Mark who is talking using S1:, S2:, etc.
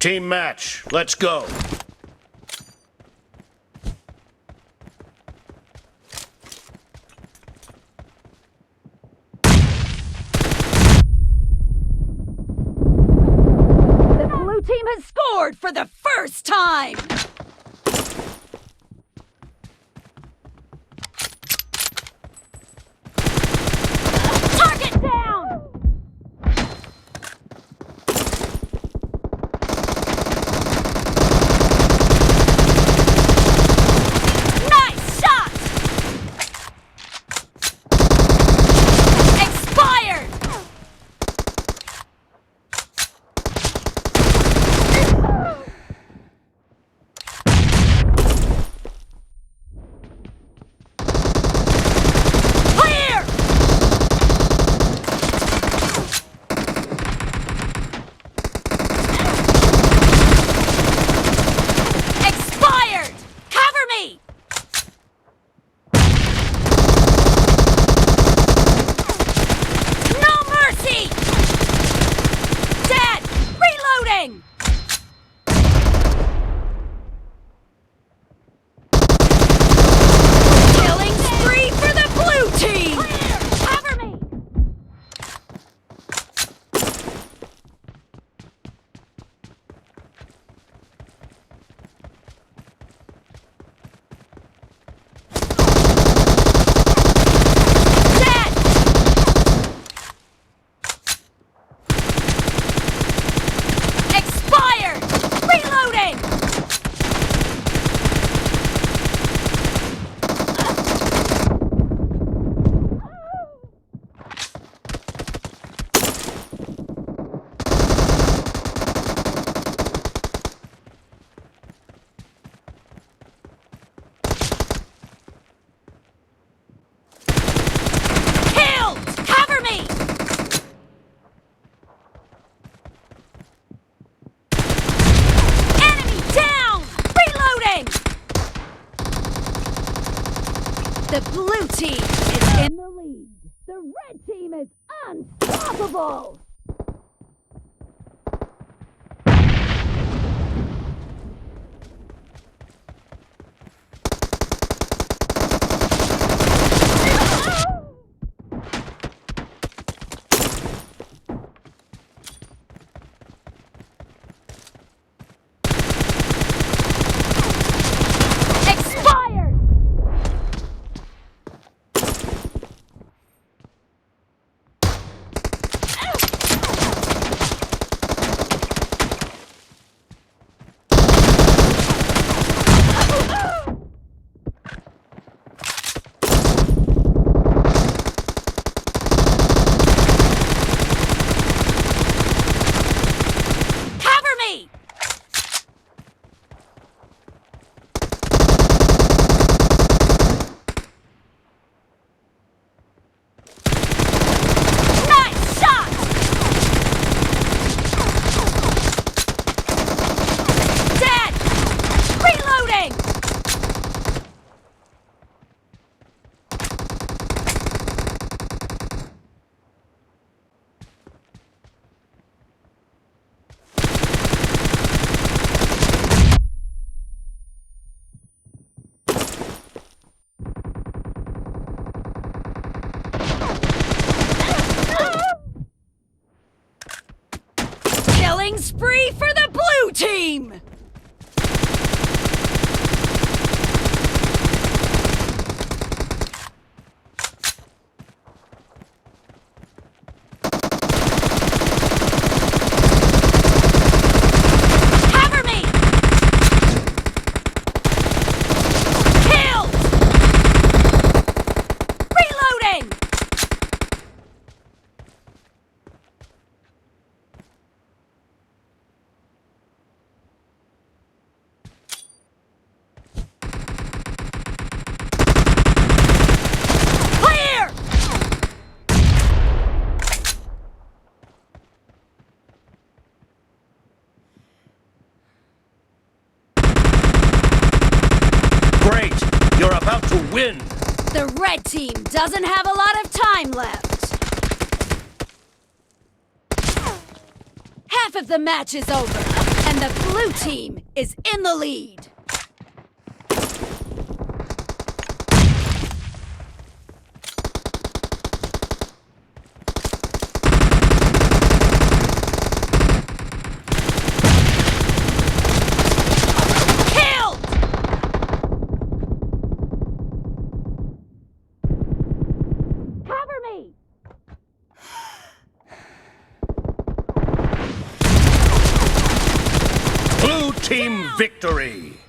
S1: Team match, let's go.
S2: The blue team has scored for the first time! Target down! Nice shot! Expired! Clear! Expired! Cover me! No mercy! Dead! Reloading! Killing spree for the blue team! Cover me! Dead! Expired! Reloading! Killed! Cover me! Enemy down! Reloading! The blue team is in the lead. The red team is unstoppable! Expired! Cover me! Nice shot! Dead! Reloading! Killing spree for the blue team! Cover me! Killed! Reloading! Clear!
S1: Great, you're about to win.
S2: The red team doesn't have a lot of time left. Half of the match is over, and And the blue team is in the lead. Killed! Cover me!
S1: Blue team victory!